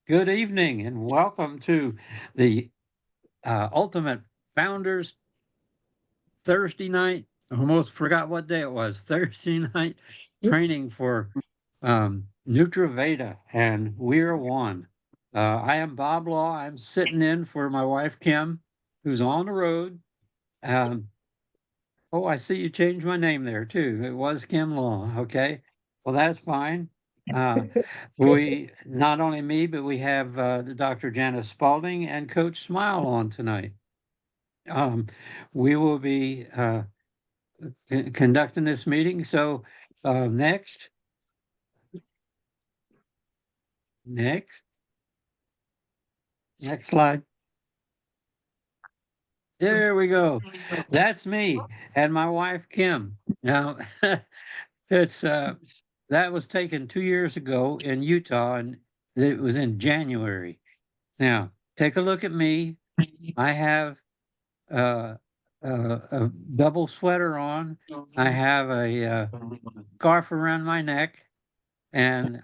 Good evening and welcome to the Ultimate Founders Thursday night. I almost forgot what day it was. Thursday night training for NutraVeda, and we're one. I am Bob Law. I'm sitting in for my wife Kim, who's on the road. Um, oh, I see you changed my name there too. It was Kim Law. Okay, well that's fine. Uh, we not only me, but we have Dr. Janice Spalding and Coach Smile on tonight. Um, we will be conducting this meeting. So next, next, next slide. There we go. That's me and my wife Kim. Now, it's that was taken 2 years ago in Utah, and it was in January. Now, take a look at me. I have uh, a double sweater on. I have a scarf around my neck, and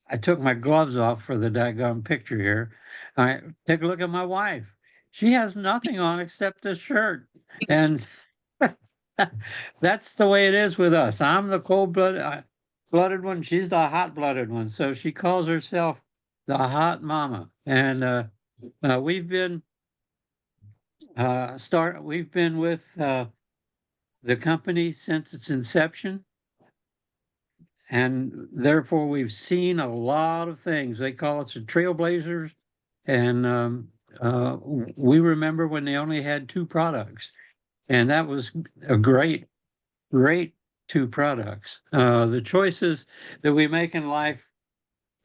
I took my gloves off for the daggone picture here. I take a look at my wife. She has nothing on except a shirt, and that's the way it is with us. I'm the blooded one. She's the hot blooded one. So she calls herself the hot mama, and we've been we've been with the company since its inception, and therefore we've seen a lot of things. They call us the trailblazers, and we remember when they only had two products, and that was a great two products. The choices that we make in life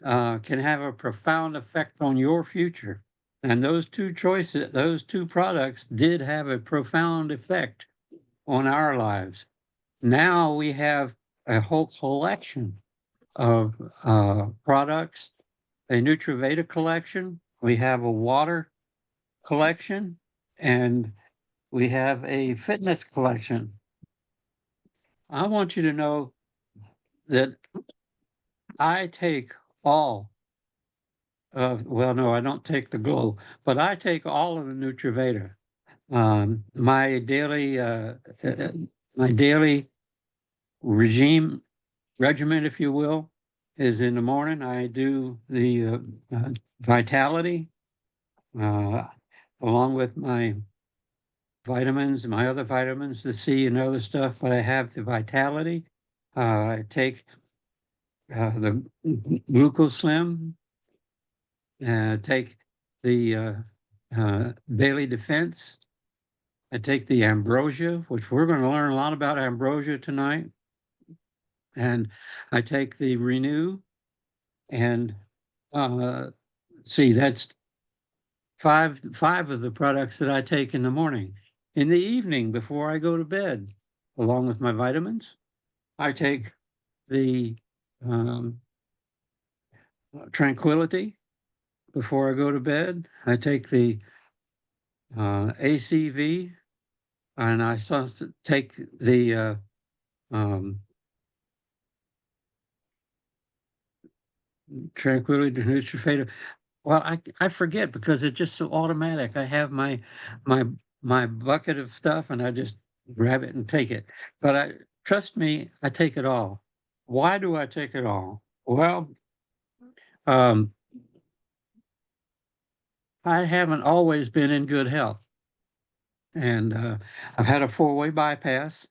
can have a profound effect on your future. And those two products did have a profound effect on our lives. Now we have a whole collection of products, a NutraVeda collection. We have a water collection, and we have a fitness collection. I want you to know that I take all well, no, I don't take the Glow, but I take all of the NutraVeda. My daily my daily regime regimen, if you will, is in the morning. I do the Vitality uh, along with my vitamins, my other vitamins, the C and other stuff. But I have the Vitality. I take the Glucose Slim. Take the Daily Defense. I take the Ambrosia, which we're going to learn a lot about Ambrosia tonight. And I take the Renew, and see, that's five of the products that I take in the morning. In the evening, before I go to bed, along with my vitamins, I take the um, Tranquility before I go to bed. I take the ACV, and I take the um, Tranquility Nutrifada. Well, I forget because it's just so automatic. I have my my bucket of stuff, and I just grab it and take it. But I trust me, I take it all. Why do I take it all? Well, um, I haven't always been in good health, and I've had a four-way bypass,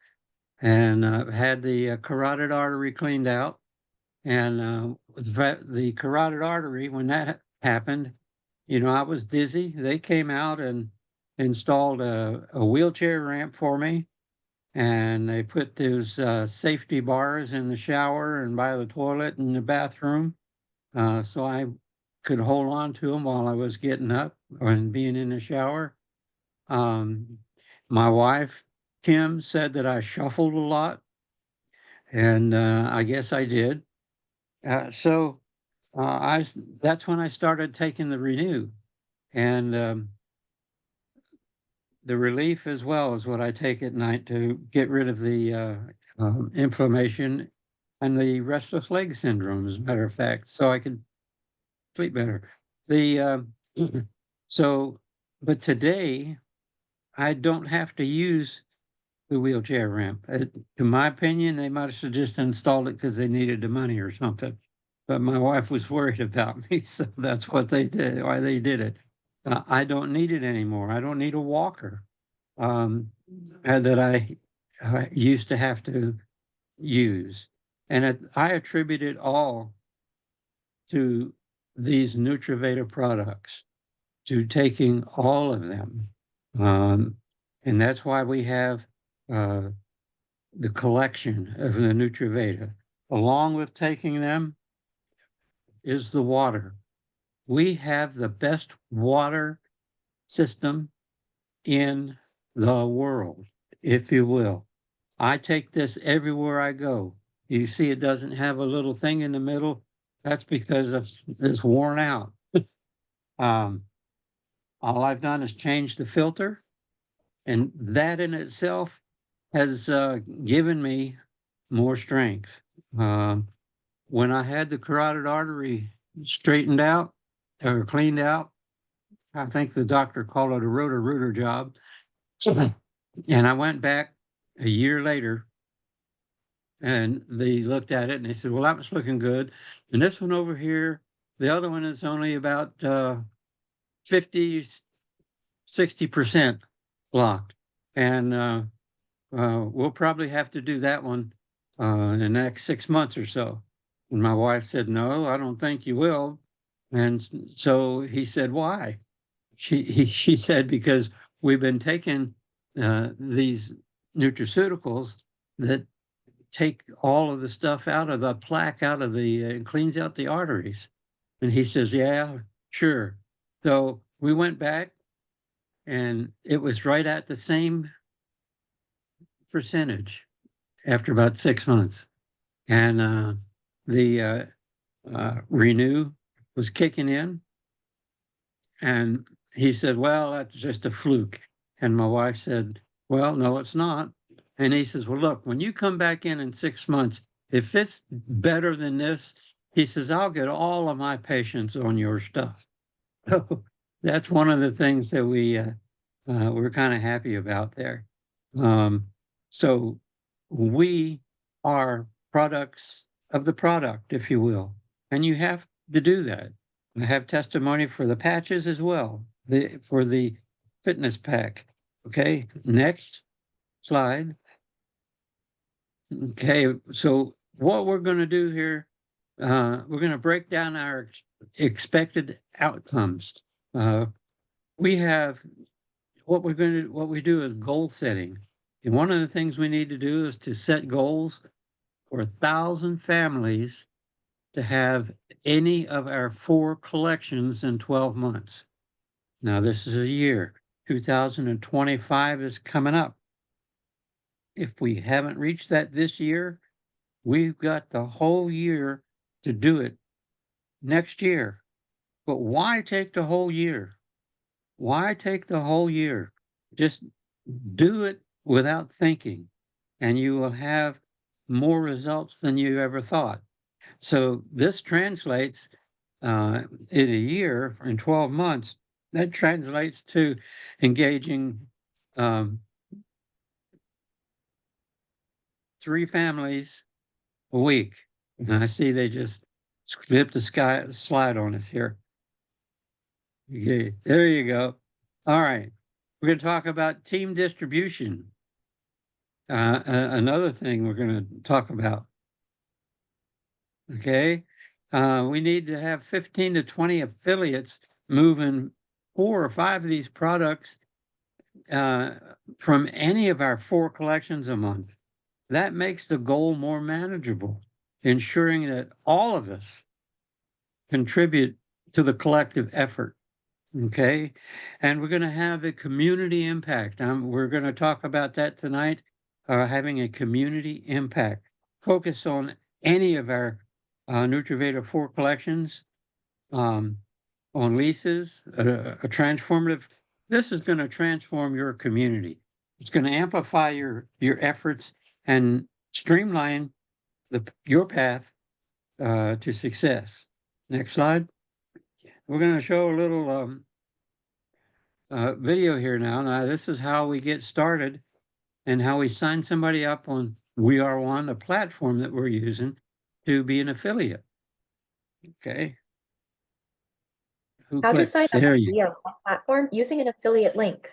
and had the carotid artery cleaned out. And the carotid artery, when that happened, I was dizzy. They came out and installed a wheelchair ramp for me, and they put those safety bars in the shower and by the toilet and the bathroom, so I could hold on to them while I was getting up and being in the shower. Um, my wife, Kim, said that I shuffled a lot, and I guess I did. So that's when I started taking the Renew, and the Relief as well is what I take at night to get rid of the inflammation and the restless leg syndrome, as a matter of fact. So I could sleep better. The so, but today I don't have to use the wheelchair ramp. To my opinion, they must have just installed it because they needed the money or something. But my wife was worried about me, so that's what they did. Why they did it. I don't need it anymore. I don't need a walker that I used to have to use, and I attribute it all to these Nutraveda products, to taking all of them. And that's why we have the collection of the Nutraveda. Along with taking them is the water. We have the best water system in the world, if you will. I take this everywhere I go. You see, it doesn't have a little thing in the middle. That's because it's worn out. All I've done is change the filter, and that in itself has given me more strength. When I had the carotid artery straightened out or cleaned out, I think the doctor called it a rotor-rooter job. And I went back a year later and they looked at it and they said, well, that was looking good. And this one over here, the other one is only about 50, 60% blocked. And we'll probably have to do that one in the next 6 months or so. And my wife said, no, I don't think you will. And so he said, why? She said, because we've been taking these nutraceuticals that take all of the stuff out of the plaque, out of the, cleans out the arteries. And he says, yeah, sure. So we went back and it was right at the same percentage after about 6 months. And the Renew was kicking in. And he said, well, that's just a fluke. And my wife said, well, no, it's not. And he says, well, look, when you come back in 6 months, if it's better than this, he says, I'll get all of my patients on your stuff. So that's one of the things that we're kind of happy about there. So we are products of the product, if you will, and you have to do that. I have testimony for the patches as well, for the fitness pack. Okay, next slide. Okay, so what we're going to do here, we're going to break down our expected outcomes. We have what we do is goal setting. And one of the things we need to do is to set goals for 1,000 families to have any of our 4 collections in 12 months. Now, this is a year. 2025 is coming up. If we haven't reached that this year, we've got the whole year to do it next year. But why take the whole year? Why take the whole year? Just do it without thinking, and you will have more results than you ever thought. So this translates in a year, in 12 months, that translates to engaging 3 families a week. And I see they just skipped the slide on us here. Okay, there you go. All right, we're going to talk about team distribution. Another thing we're going to talk about. Okay, we need to have 15 to 20 affiliates moving 4 or 5 of these products from any of our 4 collections a month. That makes the goal more manageable, ensuring that all of us contribute to the collective effort. Okay, and we're going to have a community impact. We're going to talk about that tonight, having a community impact. Focus on any of our Nutraveda 4 collections, on leases, a transformative. This is going to transform your community. It's going to amplify your efforts and streamline your path to success. Next slide. we're going to show a little video here now. Now, this is how we get started and how we sign somebody up on We Are One, a platform that we're using to be an affiliate. Okay. Who How to clicks? sign up There on you the We Are One platform using an affiliate link.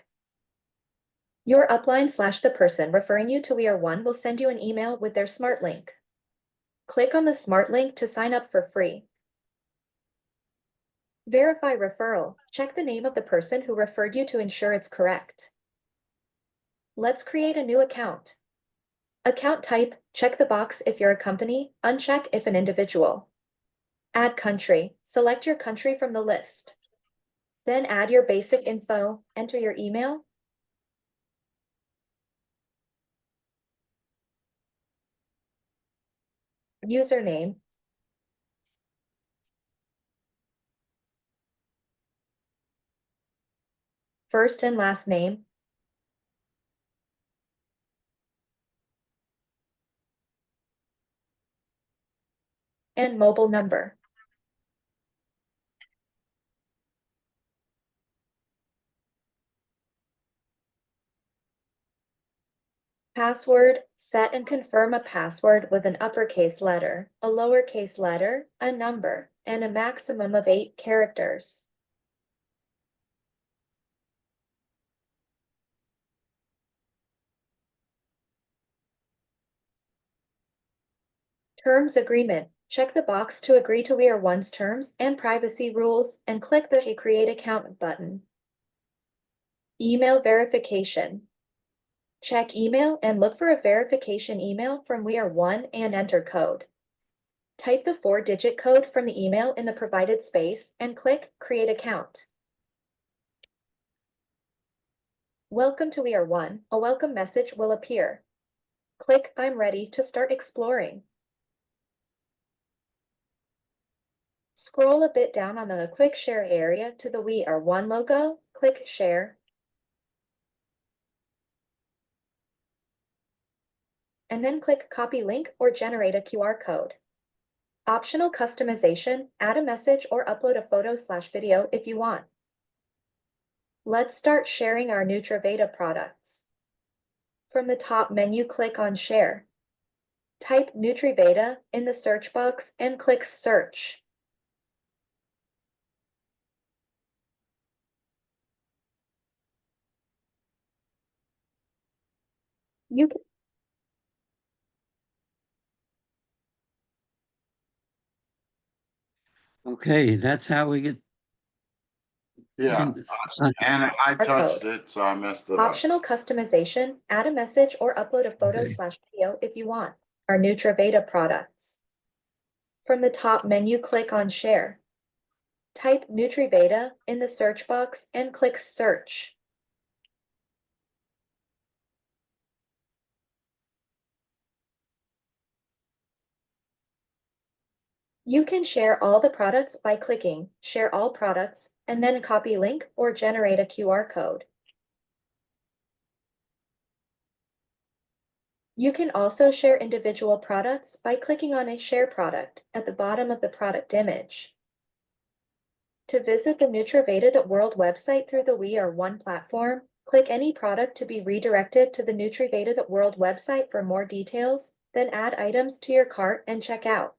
Your upline / the person referring you to We Are One will send you an email with their smart link. Click on the smart link to sign up for free. Verify referral. Check the name of the person who referred you to ensure it's correct. Let's create a new account. Account type, check the box if you're a company, uncheck if an individual. Add country, select your country from the list. Then add your basic info, enter your email, username, first and last name, and mobile number. Password, set and confirm a password with an uppercase letter, a lowercase letter, a number, and a maximum of 8 characters. Terms agreement. Check the box to agree to We Are One's terms and privacy rules and click the Create Account button. Email verification. Check email and look for a verification email from We Are One and enter code. Type the 4-digit code from the email in the provided space and click Create Account. Welcome to We Are One. A welcome message will appear. Click I'm ready to start exploring. Scroll a bit down on the quick share area to the We Are One logo, click share. And then click copy link or generate a QR code. Optional customization, add a message or upload a photo / video if you want. Let's start sharing our NutraVeda products. From the top menu, click on Share. Type NutriVeda in the search box and click Search. You can Okay, that's how we get. Yeah, and I touched code. it, so I messed it up. Optional customization, add a message or upload a photo Okay. / video if you want. Our NutraVeda products. From the top menu, click on Share. Type NutriVeda in the search box and click Search. You can share all the products by clicking Share All Products and then copy link or generate a QR code. You can also share individual products by clicking on a Share Product at the bottom of the product image. To visit the NutraVeda.world website through the We Are One platform, click any product to be redirected to the NutraVeda.world website for more details, then add items to your cart and check out.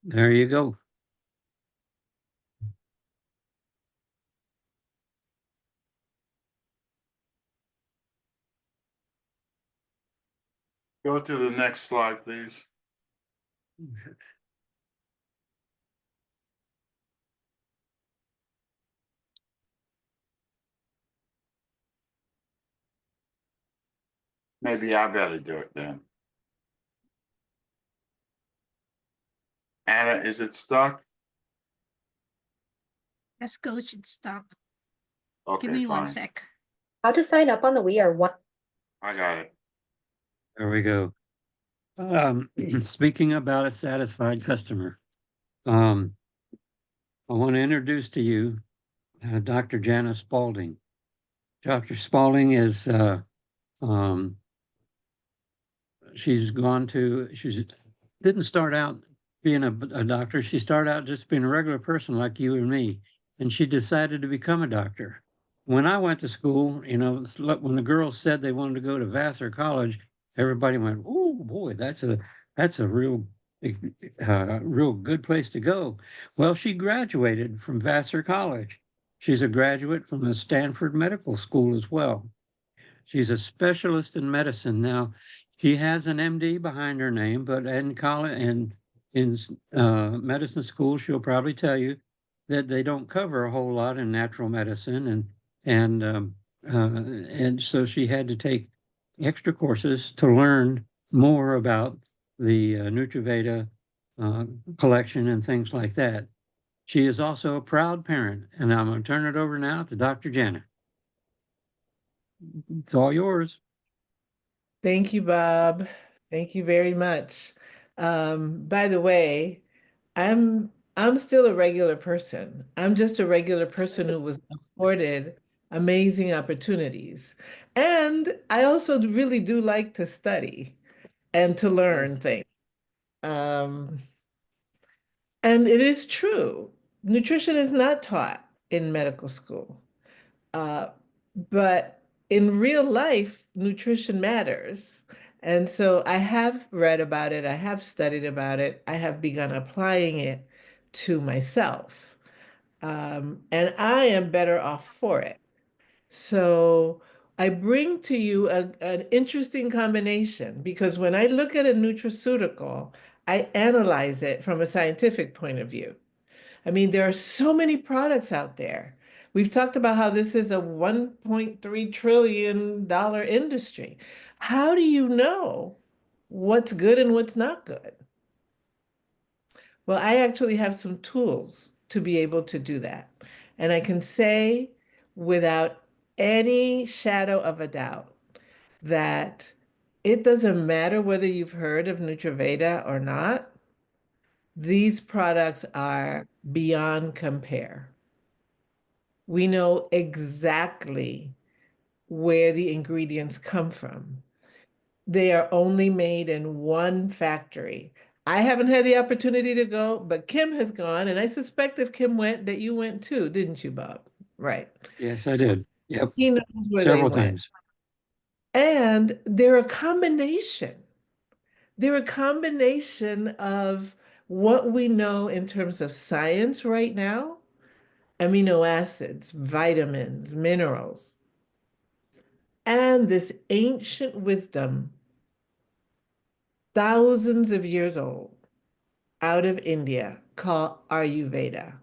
There you go. Go to the next slide, please. Maybe I better do it then. Anna, is it stuck? Yes, coach, it's stuck. Okay, Give me fine. 1 sec. How to sign up on the We Are One. I got it. There we go. Speaking about a satisfied customer, I want to introduce to you Dr. Janice Spalding. Dr. Spalding is she's didn't start out being a doctor. She started out just being a regular person like you and me. And she decided to become a doctor. When I went to school, you know, when the girls said they wanted to go to Vassar College, everybody went, "Oh boy, that's a real good place to go." Well, she graduated from Vassar College. She's a graduate from the Stanford Medical School as well. She's a specialist in medicine now. She has an MD behind her name, but in college and in medicine school, she'll probably tell you that they don't cover a whole lot in natural medicine, and so she had to take extra courses to learn more about the NutriVeda collection and things like that. She is also a proud parent, and I'm going to turn it over now to Dr. Janet. It's all yours. Thank you, Bob. Thank you very much. By the way, I'm still a regular person. I'm just a regular person who was afforded amazing opportunities. And I also really do like to study and to learn things. And it is true, nutrition is not taught in medical school. But in real life, nutrition matters. And so I have read about it, I have studied about it, I have begun applying it to myself. And I am better off for it. So I bring to you an interesting combination because when I look at a nutraceutical, I analyze it from a scientific point of view. I mean, there are so many products out there. We've talked about how this is a $1.3 trillion industry. How do you know what's good and what's not good? Well, I actually have some tools to be able to do that. And I can say without any shadow of a doubt that it doesn't matter whether you've heard of NutriVeda or not. These products are beyond compare. We know exactly where the ingredients come from. They are only made in one factory. I haven't had the opportunity to go, but Kim has gone, and I suspect if Kim went, that you went too, didn't you, Bob? Right. Yes, I did. Yep. He knows where Several they went. times. And they're a combination. They're a combination of what we know in terms of science right now, amino acids, vitamins, minerals, and this ancient wisdom, thousands of years old, out of India, called Ayurveda.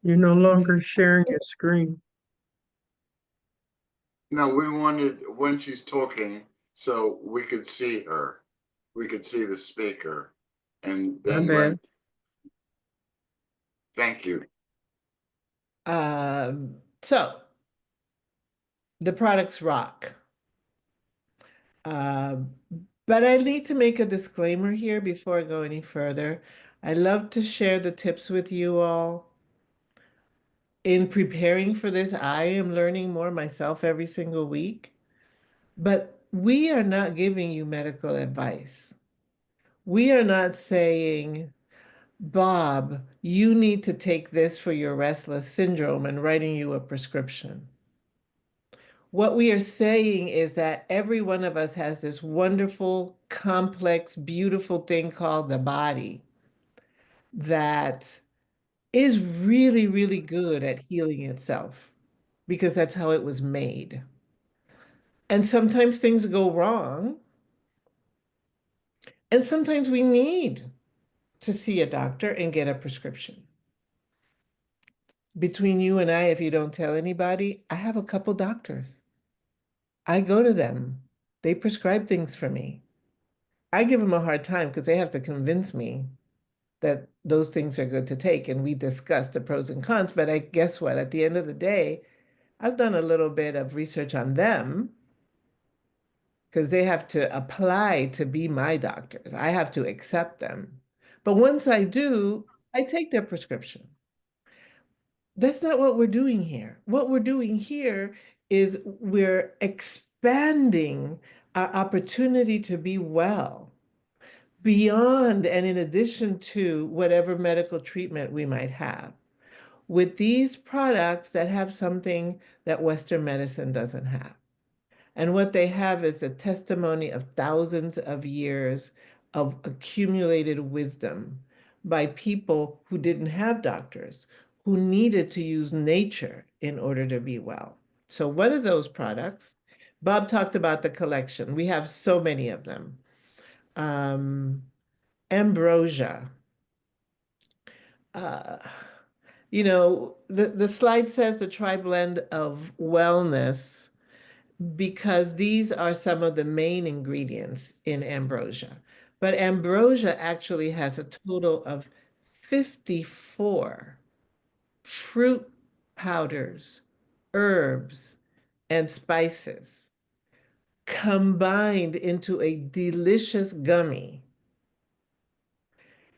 You're no longer sharing your screen. No, we wanted when she's talking, so we could see her. We could see the speaker. And then My bad. thank you. So the products rock. But I need to make a disclaimer here before I go any further. I love to share the tips with you all. In preparing for this, I am learning more myself every single week. But we are not giving you medical advice. We are not saying, Bob, you need to take this for your restless syndrome and writing you a prescription. What we are saying is that every one of us has this wonderful, complex, beautiful thing called the body that is really, really good at healing itself because that's how it was made. And sometimes things go wrong. And sometimes we need to see a doctor and get a prescription. Between you and I, if you don't tell anybody, I have a couple doctors. I go to them. They prescribe things for me. I give them a hard time because they have to convince me that those things are good to take. And we discuss the pros and cons. But I guess what? At the end of the day, I've done a little bit of research on them because they have to apply to be my doctors. I have to accept them. But once I do, I take their prescription. That's not what we're doing here. What we're doing here is we're expanding our opportunity to be well beyond and in addition to whatever medical treatment we might have with these products that have something that Western medicine doesn't have. And what they have is a testimony of thousands of years of accumulated wisdom by people who didn't have doctors, who needed to use nature in order to be well. So one of those products, Bob talked about the collection. We have so many of them. Ambrosia. Uh, the slide says the tri-blend of wellness because these are some of the main ingredients in ambrosia. But ambrosia actually has a total of 54 fruit powders, herbs, and spices combined into a delicious gummy.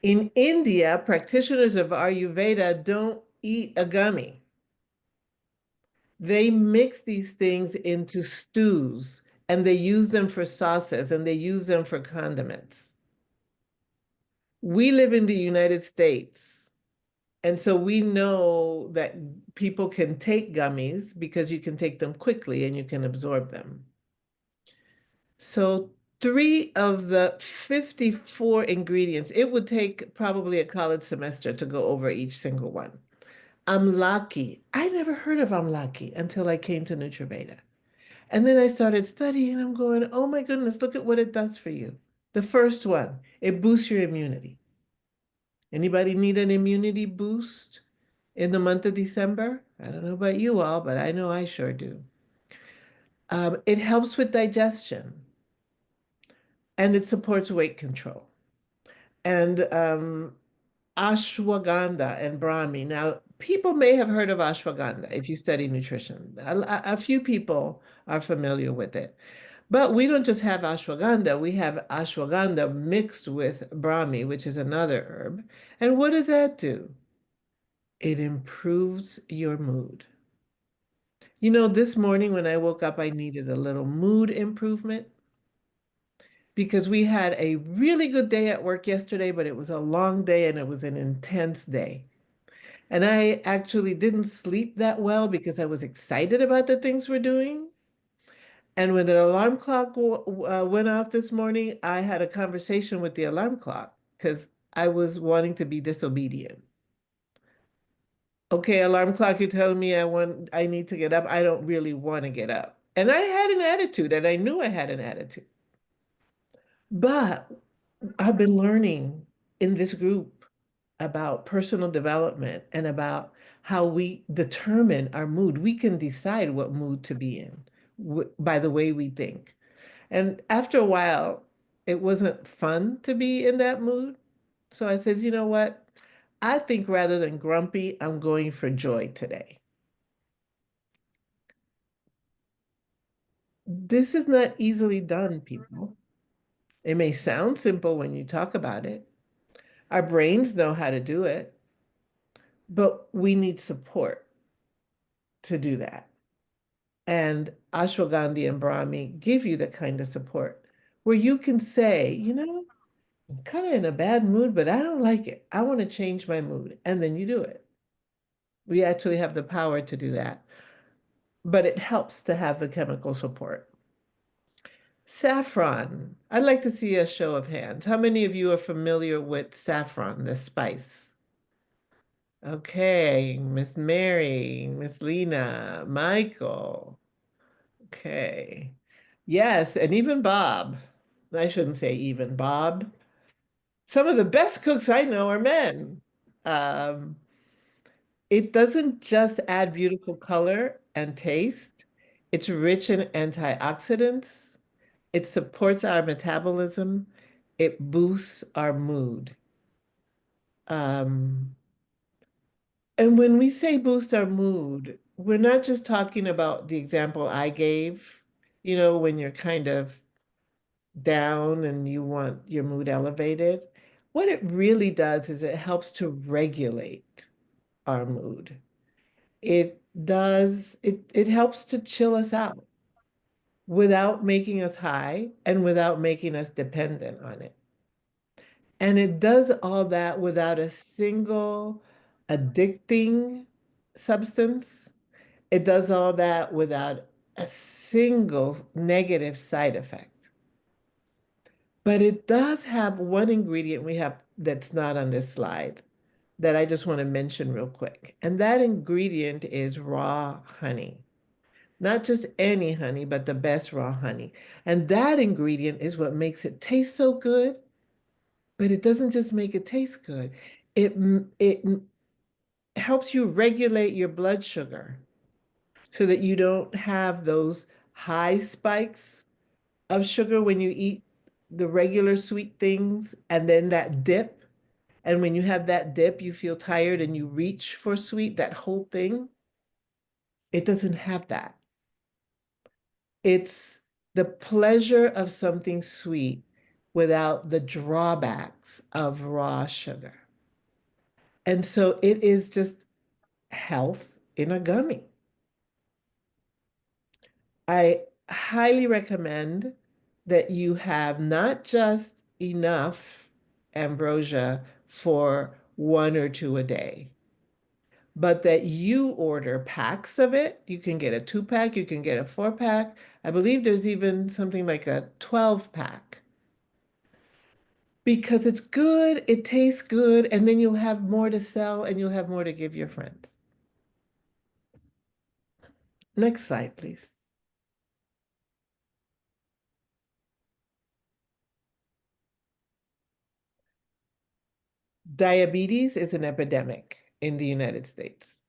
In India, practitioners of Ayurveda don't eat a gummy. They mix these things into stews and they use them for sauces and they use them for condiments. We live in the United States, and so we know that people can take gummies because you can take them quickly and you can absorb them. So 3 of the 54 ingredients, it would take probably a college semester to go over each single one. Amlaki. I never heard of amlaki until I came to NutraVeda. And then I started studying and I'm going, oh my goodness, look at what it does for you. The first one, it boosts your immunity. Anybody need an immunity boost in the month of December? I don't know about you all, but I know I sure do. It helps with digestion and it supports weight control. And ashwagandha and Brahmi. Now, people may have heard of ashwagandha if you study nutrition. A few people are familiar with it. But we don't just have ashwagandha, we have ashwagandha mixed with Brahmi, which is another herb. And what does that do? It improves your mood. You know, this morning when I woke up, I needed a little mood improvement because we had a really good day at work yesterday, but it was a long day and it was an intense day. And I actually didn't sleep that well because I was excited about the things we're doing. And when the alarm clock went off this morning, I had a conversation with the alarm clock because I was wanting to be disobedient. Okay, alarm clock, you're telling me I need to get up. I don't really want to get up. And I had an attitude, and I knew I had an attitude. But I've been learning in this group about personal development and about how we determine our mood. We can decide what mood to be in by the way we think. And after a while, it wasn't fun to be in that mood. So I says, you know what? I think rather than grumpy, I'm going for joy today. This is not easily done, people. It may sound simple when you talk about it. Our brains know how to do it, but we need support to do that. And ashwagandha and Brahmi give you that kind of support where you can say, you know, I'm kind of in a bad mood, but I don't like it. I want to change my mood. And then you do it. We actually have the power to do that. But it helps to have the chemical support. Saffron. I'd like to see a show of hands. How many of you are familiar with saffron, the spice? Okay, Miss Mary, Miss Lena, Michael. Okay. Yes, and even Bob. I shouldn't say even Bob. Some of the best cooks I know are men. It doesn't just add beautiful color and taste. It's rich in antioxidants. It supports our metabolism. It boosts our mood. And when we say boost our mood, we're not just talking about the example I gave, you know, when you're kind of down and you want your mood elevated. What it really does is it helps to regulate our mood. It helps to chill us out. without making us high and without making us dependent on it. And it does all that without a single addicting substance. It does all that without a single negative side effect. But it does have one ingredient we have that's not on this slide that I just want to mention real quick. And that ingredient is raw honey. Not just any honey, but the best raw honey. And that ingredient is what makes it taste so good, but it doesn't just make it taste good. It helps you regulate your blood sugar so that you don't have those high spikes of sugar when you eat the regular sweet things and then that dip. And when you have that dip, you feel tired and you reach for sweet, that whole thing. It doesn't have that. It's the pleasure of something sweet without the drawbacks of raw sugar. And so it is just health in a gummy. I highly recommend that you have not just enough ambrosia for 1 or 2 a day, but that you order packs of it. You can get a 2-pack, you can get a 4-pack. I believe there's even something like a 12-pack. Because it's good, it tastes good, and then you'll have more to sell and you'll have more to give your friends. Next slide, please. Diabetes is an epidemic in the United States.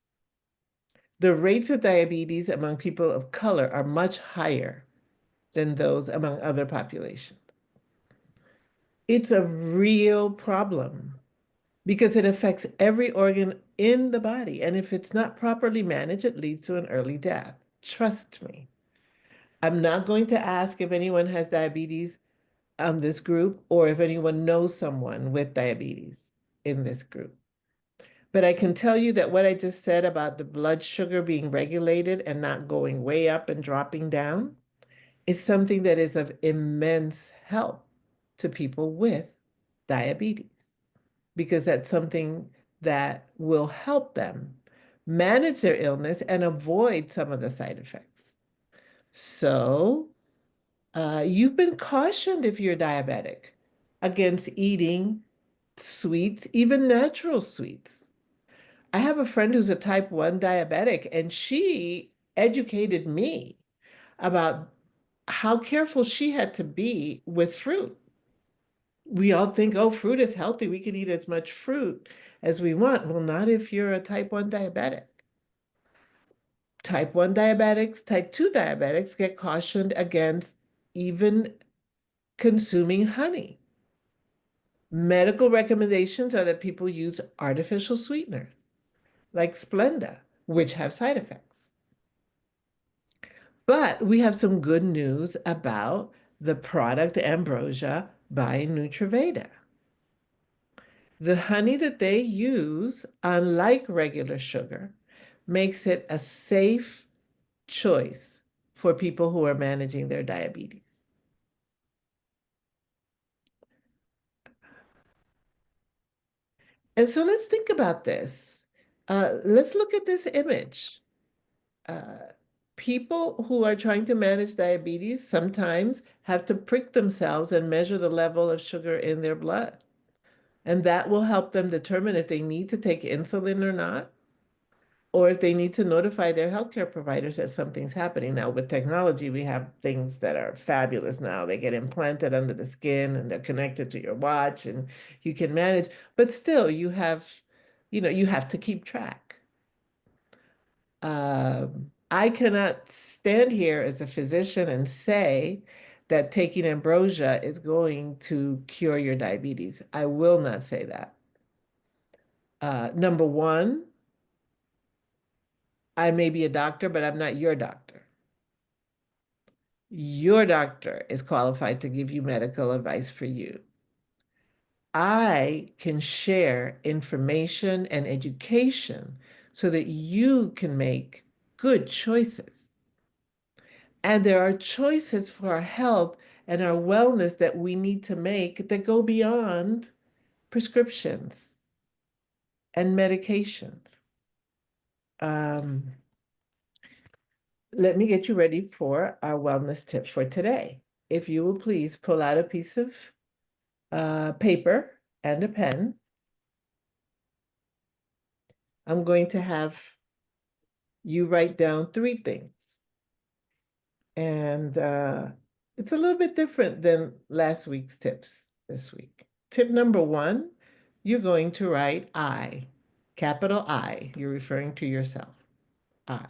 The rates of diabetes among people of color are much higher than those among other populations. It's a real problem because it affects every organ in the body. And if it's not properly managed, it leads to an early death. Trust me. I'm not going to ask if anyone has diabetes on this group or if anyone knows someone with diabetes in this group. But I can tell you that what I just said about the blood sugar being regulated and not going way up and dropping down is something that is of immense help to people with diabetes, because that's something that will help them manage their illness and avoid some of the side effects. So you've been cautioned if you're diabetic against eating sweets, even natural sweets. I have a friend who's a type 1 diabetic, and she educated me about how careful she had to be with fruit. We all think, oh, fruit is healthy. We can eat as much fruit as we want. Well, not if you're a type 1 diabetic. Type 1 diabetics, type 2 diabetics get cautioned against even consuming honey. Medical recommendations are that people use artificial sweeteners like Splenda, which have side effects. But we have some good news about the product Ambrosia by Nutraveda. The honey that they use, unlike regular sugar, makes it a safe choice for people who are managing their diabetes. And so let's think about this. Let's look at this image. People who are trying to manage diabetes sometimes have to prick themselves and measure the level of sugar in their blood. And that will help them determine if they need to take insulin or not, or if they need to notify their healthcare providers that something's happening. Now, with technology, we have things that are fabulous now. They get implanted under the skin and they're connected to your watch and you can manage, but still you have to keep track. I cannot stand here as a physician and say that taking ambrosia is going to cure your diabetes. I will not say that. Number one, I may be a doctor, but I'm not your doctor. Your doctor is qualified to give you medical advice for you. I can share information and education so that you can make good choices. And there are choices for our health and our wellness that we need to make that go beyond prescriptions and medications. Let me get you ready for our wellness tip for today. If you will please pull out a piece of paper and a pen. I'm going to have you write down 3 things. And it's a little bit different than last week's tips this week. Tip number 1, you're going to write I, capital I. You're referring to yourself. I.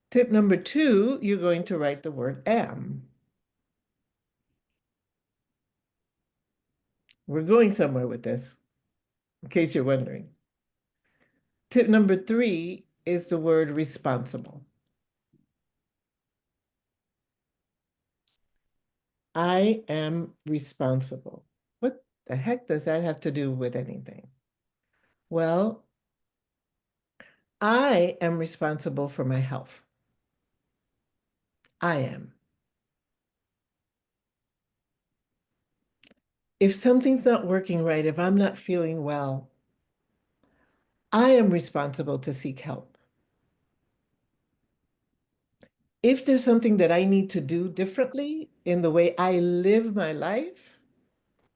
Tip number 2, you're going to write the word am. We're going somewhere with this, in case you're wondering. Tip number 3 is the word responsible. I am responsible. What the heck does that have to do with anything? Well, I am responsible for my health. I am. If something's not working right, if I'm not feeling well, I am responsible to seek help. If there's something that I need to do differently in the way I live my life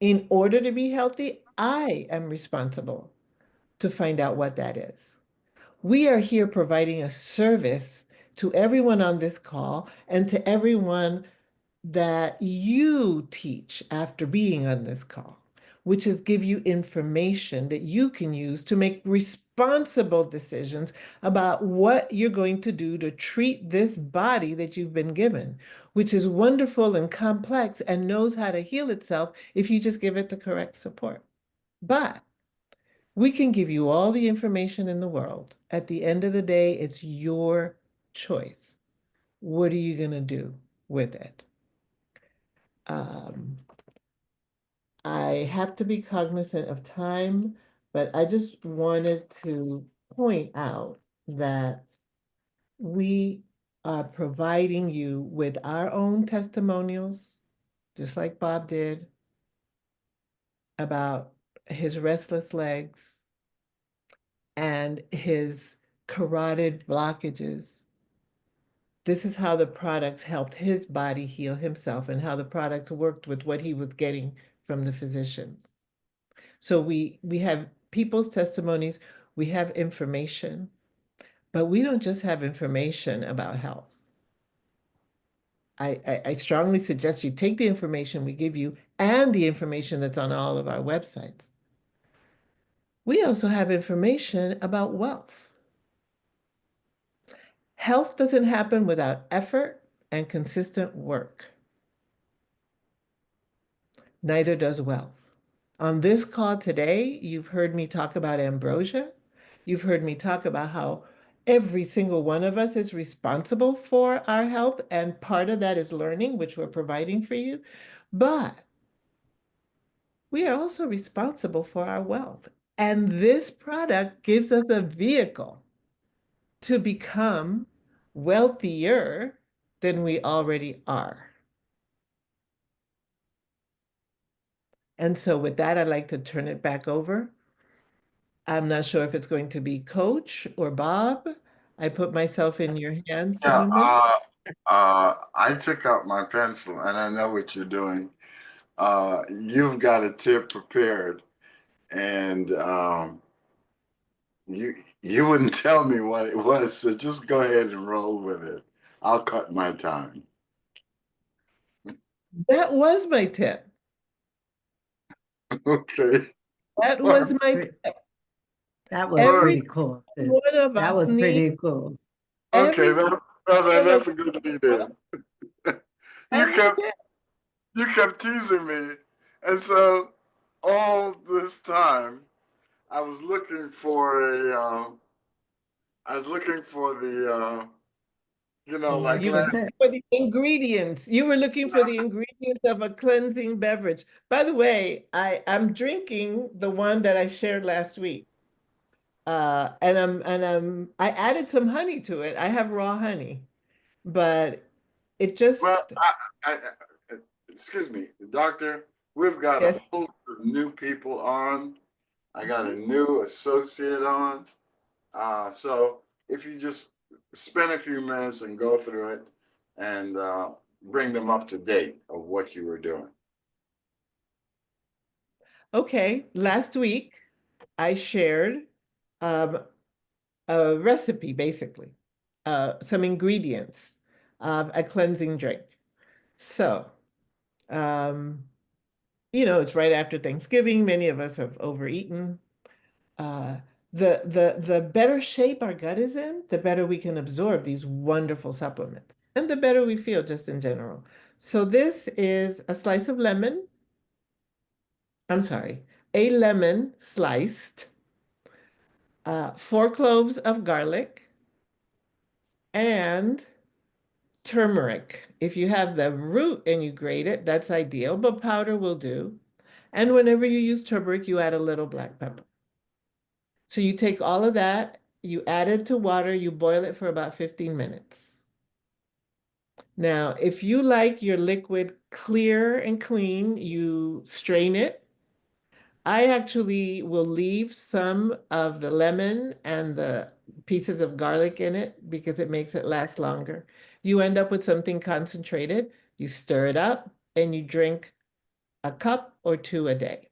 in order to be healthy, I am responsible to find out what that is. We are here providing a service to everyone on this call and to everyone that you teach after being on this call, which is give you information that you can use to make responsible decisions about what you're going to do to treat this body that you've been given, which is wonderful and complex and knows how to heal itself if you just give it the correct support. But we can give you all the information in the world. At the end of the day, it's your choice. What are you going to do with it? I have to be cognizant of time, but I just wanted to point out that we are providing you with our own testimonials, just like Bob did, about his restless legs and his carotid blockages. This is how the products helped his body heal himself and how the products worked with what he was getting from the physicians. So we have people's testimonies, we have information, but we don't just have information about health. I strongly suggest you take the information we give you and the information that's on all of our websites. We also have information about wealth. Health doesn't happen without effort and consistent work. Neither does wealth. On this call today, you've heard me talk about ambrosia. You've heard me talk about how every single one of us is responsible for our health, and part of that is learning, which we're providing for you. But we are also responsible for our wealth. And this product gives us a vehicle to become wealthier than we already are. And so with that, I'd like to turn it back over. I'm not sure if it's going to be Coach or Bob. I put myself in your hands. Yeah, I took out my pencil and I know what you're doing. You've got a tip prepared, and you wouldn't tell me what it was, so just go ahead and roll with it. I'll cut my time. That was my tip. Okay. That was my tip. That was Every pretty cool. one of That us was needs pretty cool. Okay, every that's a good lead in. every day. You kept teasing me, and so all this time I was looking for the like You were last. looking for the ingredients. You were looking for the ingredients of a cleansing beverage. By the way, I'm drinking the one that I shared last week. I added some honey to it. I have raw honey, but it just, Well, excuse me, doctor, we've got yes. a host of new people on. I got a new associate on. So if you just spend a few minutes and go through it and bring them up to date of what you were doing. Okay, last week I shared a recipe, basically, some ingredients of a cleansing drink. So, it's right after Thanksgiving. Many of us have overeaten. Uh, the better shape our gut is in, the better we can absorb these wonderful supplements, and the better we feel just in general. So this is a slice of lemon. I'm sorry, a lemon sliced, 4 cloves of garlic, and turmeric. If you have the root and you grate it, that's ideal, but powder will do. And whenever you use turmeric, you add a little black pepper. So you take all of that, you add it to water, you boil it for about 15 minutes. Now, if you like your liquid clear and clean, you strain it. I actually will leave some of the lemon and the pieces of garlic in it because it makes it last longer. You end up with something concentrated, you stir it up, and you drink a cup or 2 a day.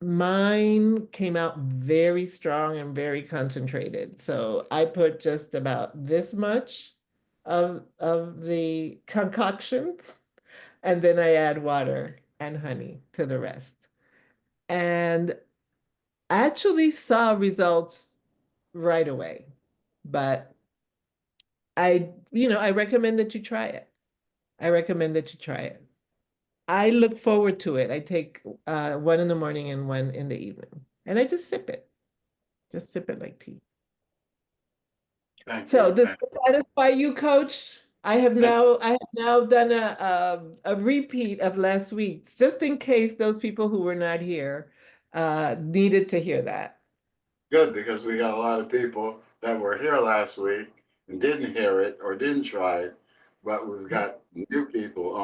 Mine came out very strong and very concentrated. So I put just about this much of the concoction, and then I add water and honey to the rest. And I actually saw results right away, but I recommend that you try it. I recommend that you try it. I look forward to it. I take one in the morning and one in the evening, and I just sip it. Just sip it like tea. Thank So you. does that satisfy you, Coach? I have now done a repeat of last week's, just in case those people who were not here needed to hear that. Good, because we got a lot of people that were here last week and didn't hear it or didn't try it, but we've got new people